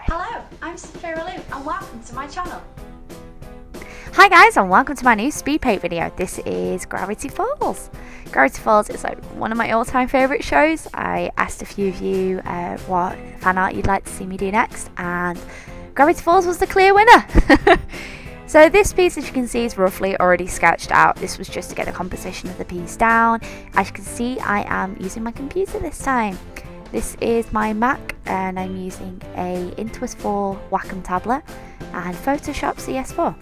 Hello, I'm sophira-lou and welcome to my channel. Hi guys, and welcome to my new speed paint video. This is Gravity Falls. Gravity Falls is like one of my all-time favourite shows. I asked a few of you what fan art you'd like to see me do next, and Gravity Falls was the clear winner. So this piece, as you can see, is roughly already sketched out. This was just to get the composition of the piece down. As you can see, I am using my computer this time. This is my Mac and I'm using a Intuos 4 Wacom tablet and Photoshop CS4.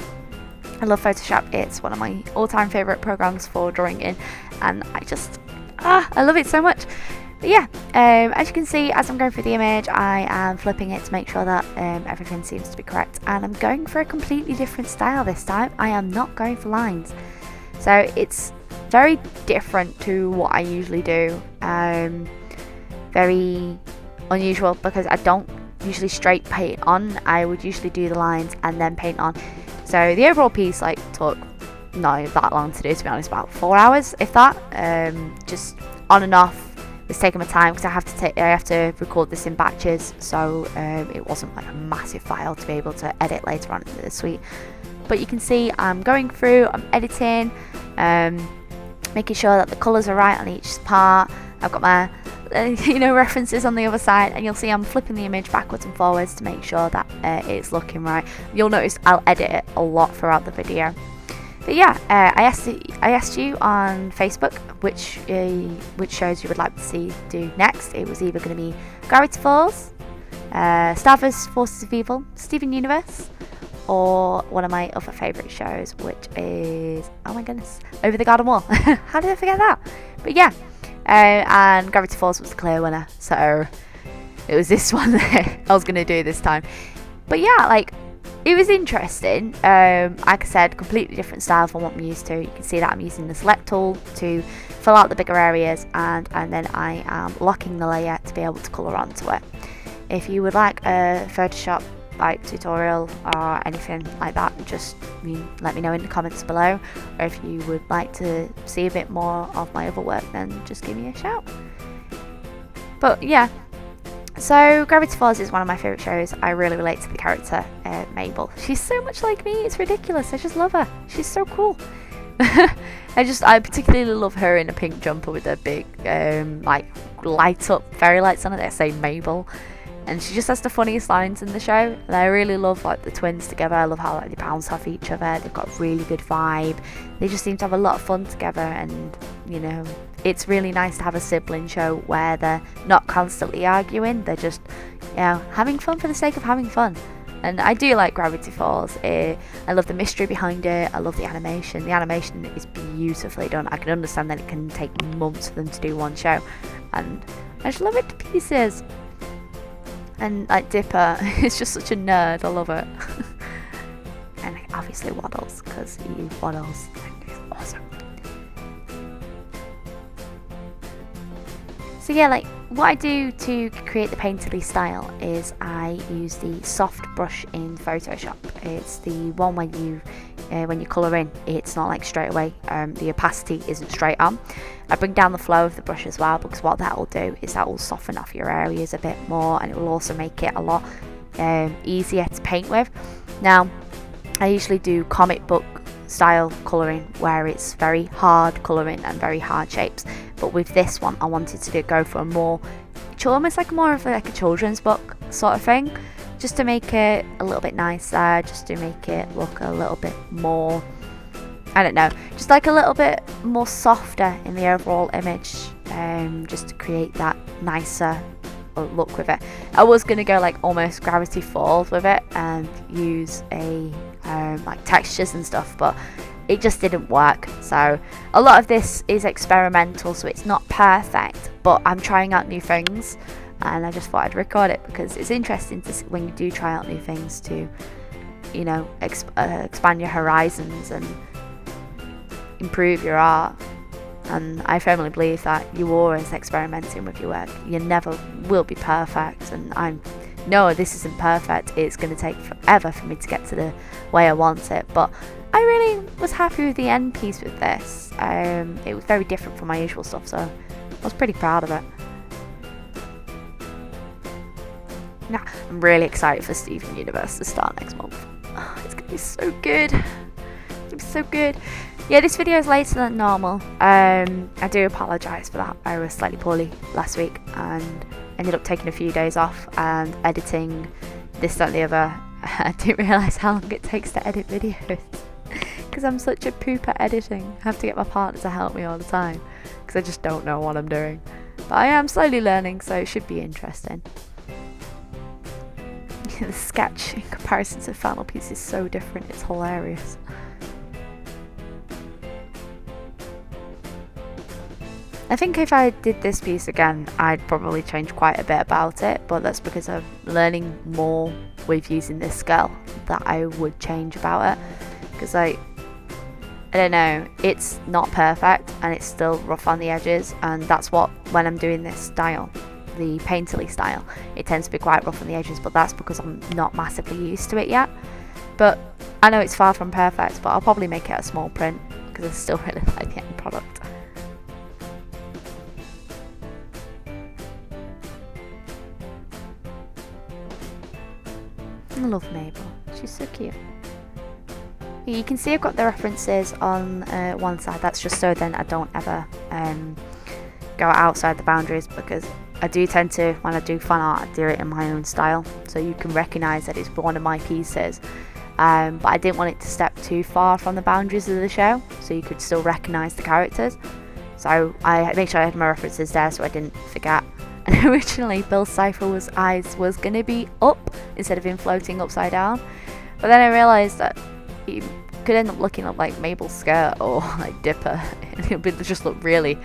I love Photoshop. It's one of my all-time favourite programs for drawing in, and I love it so much. But yeah, as you can see, as I'm going through the image, I am flipping it to make sure that everything seems to be correct, and I'm going for a completely different style this time. I am not going for lines, so it's very different to what I usually do. Very unusual because I don't usually straight paint on. I would usually do the lines and then paint on. So the overall piece took not that long to do, to be honest, about 4 hours, if that. Just on and off. It's taking my time because I have to record this in batches, so it wasn't like a massive file to be able to edit later on in the suite. But you can see I'm going through, I'm editing, making sure that the colours are right on each part. I've got my references on the other side, and you'll see I'm flipping the image backwards and forwards to make sure that it's looking right. You'll notice I'll edit it a lot throughout the video. But yeah, I asked you on Facebook which shows you would like to see do next. It was either going to be Gravity Falls, Star vs Forces of Evil, Steven Universe, or one of my other favourite shows, which is, oh my goodness, Over the Garden Wall. How did I forget that? But yeah, and Gravity Falls was the clear winner, so it was this one that I was going to do this time. But yeah, it was interesting. Like I said, completely different style from what I'm used to. You can see that I'm using the select tool to fill out the bigger areas, and then I am locking the layer to be able to colour onto it. If you would like a Photoshop tutorial or anything like that, just let me know in the comments below, or if you would like to see a bit more of my other work, then just give me a shout. But yeah, so Gravity Falls is one of my favourite shows. I really relate to the character Mabel. She's so much like me, it's ridiculous. I just love her. She's so cool. I particularly love her in a pink jumper with a big light up fairy lights on it that say Mabel. And she just has the funniest lines in the show, and I really love the twins together. I love how they bounce off each other. They've got a really good vibe. They just seem to have a lot of fun together, and it's really nice to have a sibling show where they're not constantly arguing. They're just having fun for the sake of having fun. And I do like Gravity Falls. I love the mystery behind it. I love the animation. The animation is beautifully done. I can understand that it can take months for them to do one show, and I just love it to pieces. And Dipper is just such a nerd. I love it. And obviously Waddles, because he waddles and he's awesome. So yeah, what I do to create the painterly style is I use the soft brush in Photoshop. It's the one when you colour in, it's not straight away. The opacity isn't straight on. I bring down the flow of the brush as well, because what that will do is that will soften off your areas a bit more, and it will also make it a lot easier to paint with. Now, I usually do comic book style colouring where it's very hard colouring and very hard shapes, but with this one I wanted to go for almost more of a children's book sort of thing, just to make it a little bit nicer, just to make it look a little bit more, I don't know, just a little bit more softer in the overall image, just to create that nicer look with it. I was going to go almost Gravity Falls with it and use textures and stuff, but it just didn't work. So a lot of this is experimental, so it's not perfect, but I'm trying out new things, and I just thought I'd record it because it's interesting to see when you do try out new things to expand your horizons and improve your art. And I firmly believe that you're always experimenting with your work. You never will be perfect, and I know this isn't perfect. It's going to take forever for me to get to the way I want it, but I really was happy with the end piece with this. It was very different from my usual stuff, so I was pretty proud of it. Nah, I'm really excited for Steven Universe to start next month. Oh, it's gonna be so good. It's gonna be so good. Yeah, this video is later than normal. I do apologise for that. I was slightly poorly last week and ended up taking a few days off and editing this, that and the other. I didn't realise how long it takes to edit videos because I'm such a poop at editing. I have to get my partner to help me all the time because I just don't know what I'm doing. But I am slowly learning, so it should be interesting. The sketch in comparison to the final piece is so different, it's hilarious. I think if I did this piece again, I'd probably change quite a bit about it, but that's because I'm learning more with using this scale that I would change about it. Because I don't know, it's not perfect and it's still rough on the edges, and that's what, when I'm doing this style, the painterly style, it tends to be quite rough on the edges, but that's because I'm not massively used to it yet. But I know it's far from perfect, but I'll probably make it a small print because I still really like the end product. I love Mabel, she's so cute. You can see I've got the references on one side. That's just so then I don't ever go outside the boundaries, because I do tend to, when I do fan art, I do it in my own style, so you can recognise that it's one of my pieces. But I didn't want it to step too far from the boundaries of the show, so you could still recognise the characters. So I made sure I had my references there so I didn't forget. And originally Bill's Cypher's eyes was going to be up instead of him floating upside down. But then I realised that he could end up looking up like Mabel's skirt or like Dipper. And it would just look really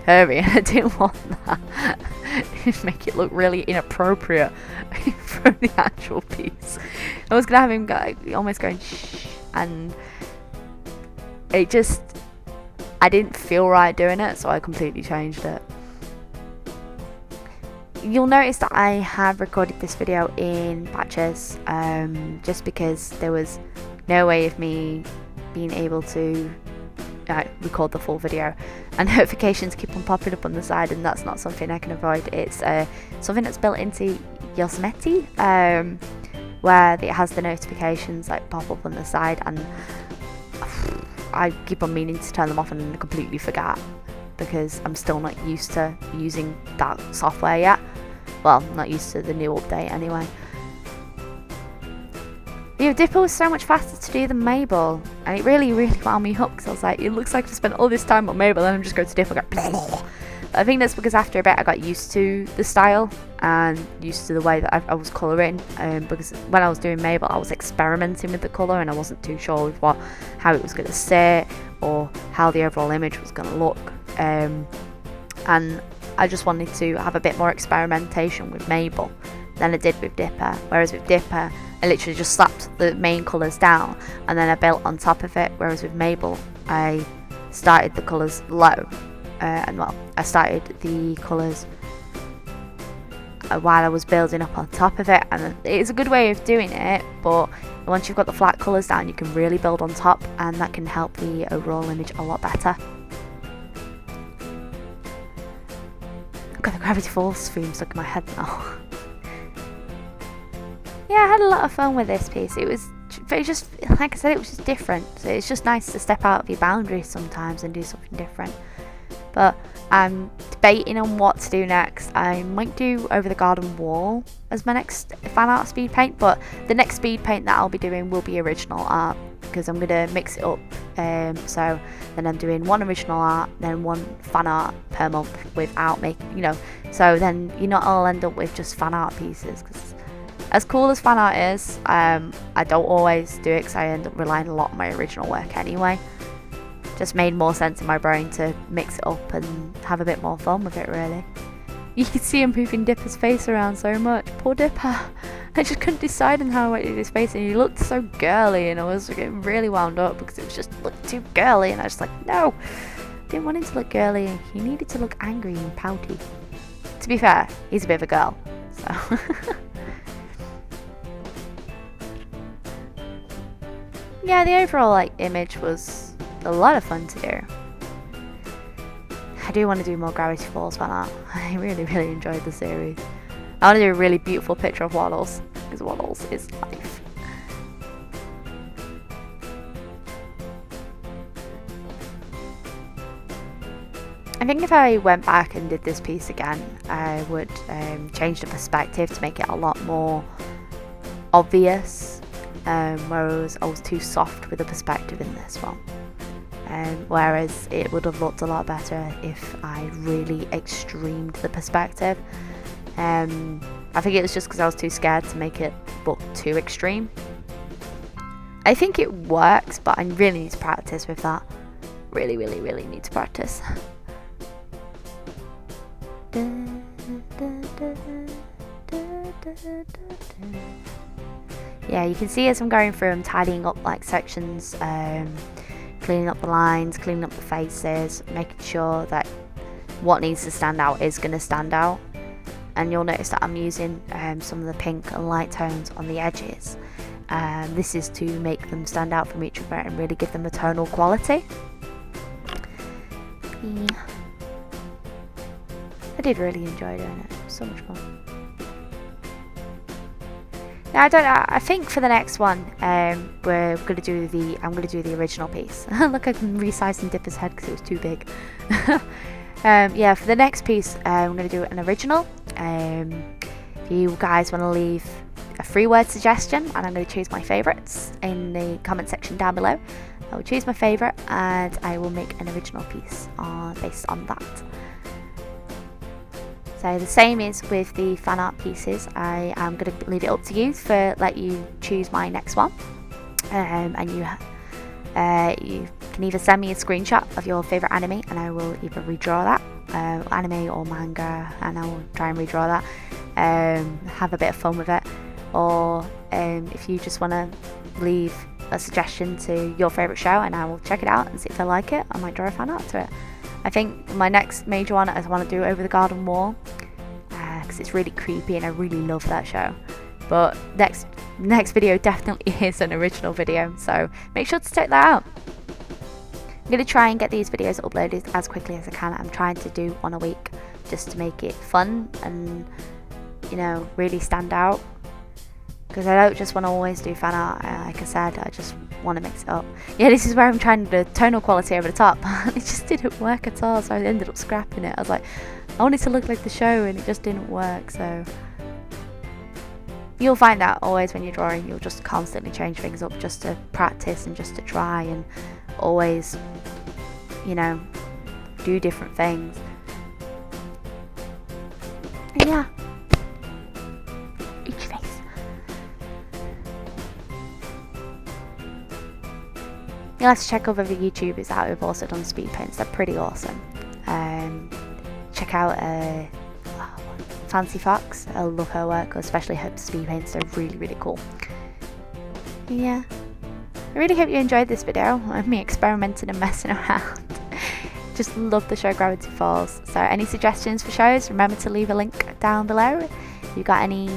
hairy, and I didn't want that. It'd make it look really inappropriate from the actual piece. I was going to have him go, almost going shh, and it just, I didn't feel right doing it, so I completely changed it. You'll notice that I have recorded this video in batches, just because there was no way of me being able to record the full video, and notifications keep on popping up on the side, and that's not something I can avoid. It's something that's built into Yosemite, where it has the notifications like pop up on the side, and I keep on meaning to turn them off and completely forget, because I'm still not used to using that software yet. Well, not used to the new update anyway. Yeah, Dipper was so much faster to do than Mabel, and it really wound me up, because I was like, it looks like I've spent all this time on Mabel and I'm just going to Dipper and go blah, blah. I think that's because after a bit I got used to the style and used to the way that I was colouring, because when I was doing Mabel I was experimenting with the colour and I wasn't too sure with how it was going to sit or how the overall image was going to look, and I just wanted to have a bit more experimentation with Mabel than I did with Dipper. Whereas with Dipper I literally just slapped the main colours down and then I built on top of it, whereas with Mabel I started the colours low, and well, I started the colours while I was building up on top of it, and it's a good way of doing it, but once you've got the flat colours down you can really build on top, and that can help the overall image a lot better. I've got the Gravity Falls theme stuck in my head now. Yeah, I had a lot of fun with this piece. It was just, like I said, it was just different. So it's just nice to step out of your boundaries sometimes and do something different. But I'm debating on what to do next. I might do Over the Garden Wall as my next fan art speed paint, but the next speed paint that I'll be doing will be original art, because I'm going to mix it up. So then I'm doing one original art, then one fan art per month without making, so then you not all end up with just fan art pieces, because as cool as fan art is, I don't always do it because I end up relying a lot on my original work anyway. Just made more sense in my brain to mix it up and have a bit more fun with it, really. You can see him moving Dipper's face around so much. Poor Dipper. I just couldn't decide on how I did his face, and he looked so girly, and I was getting really wound up because it was just looked too girly, and I was like, no, I didn't want him to look girly. He needed to look angry and pouty. To be fair, he's a bit of a girl, so. Yeah, the overall image was a lot of fun to do. I do want to do more Gravity Falls fan art. I really enjoyed the series. I want to do a really beautiful picture of Waddles, because Waddles is life. I think if I went back and did this piece again, I would change the perspective to make it a lot more obvious, whereas I was too soft with the perspective in this one. Whereas it would have looked a lot better if I really extremed the perspective. I think it was just because I was too scared to make it look too extreme. I think it works, but I really need to practice with that. Really need to practice. Yeah, you can see as I'm going through, I'm tidying up like sections, cleaning up the lines, cleaning up the faces, making sure that what needs to stand out is going to stand out. And you'll notice that I'm using some of the pink and light tones on the edges. This is to make them stand out from each other and really give them a tonal quality. Yeah. I did really enjoy doing it. It was so much fun. Now I think for the next one, I'm gonna do the original piece. Look, I can resize and dip his head because it was too big. Yeah, for the next piece, I'm gonna do an original. If you guys want to leave a 3-word suggestion, and I'm going to choose my favourites in the comment section down below. I will choose my favourite and I will make an original piece based on that. So the same is with the fan art pieces. I am going to leave it up to you for let you choose my next one, and you can either send me a screenshot of your favourite anime and I will either redraw that, anime or manga, and I will try and redraw that, have a bit of fun with it, or if you just want to leave a suggestion to your favourite show and I will check it out and see if I like it, I might draw a fan art to it. I think my next major one is I want to do Over the Garden Wall, because it's really creepy and I really love that show. But next video definitely is an original video, so make sure to check that out. I'm going to try and get these videos uploaded as quickly as I can. I'm trying to do one a week just to make it fun and, you know, really stand out. Because I don't just want to always do fan art, like I said, I just want to mix it up. Yeah, this is where I'm trying the tonal quality over the top. It just didn't work at all, so I ended up scrapping it. I was like, I wanted to look like the show and it just didn't work, so... You'll find that always when you're drawing, you'll just constantly change things up just to practice and just to try and always, you know, do different things. And yeah. Each face. You'll have to check out other YouTubers out who've also done speed paints. They're pretty awesome. Check out Fancy Fox. I love her work, especially her speed paints. They're really cool. Yeah. I really hope you enjoyed this video of me experimenting and messing around. Just love the show Gravity Falls. So any suggestions for shows, remember to leave a link down below. If you've got any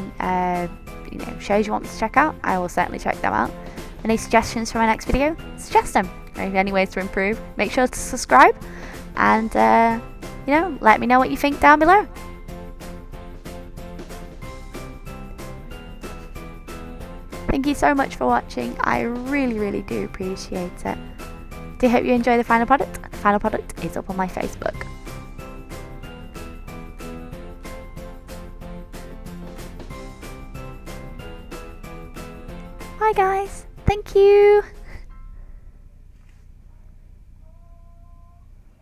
shows you want me to check out, I will certainly check them out. Any suggestions for my next video, suggest them. Or if any ways to improve, make sure to subscribe and let me know what you think down below. Thank you so much for watching. I really do appreciate it. Do hope you enjoy the final product. The final product is up on my Facebook. Bye guys. Thank you.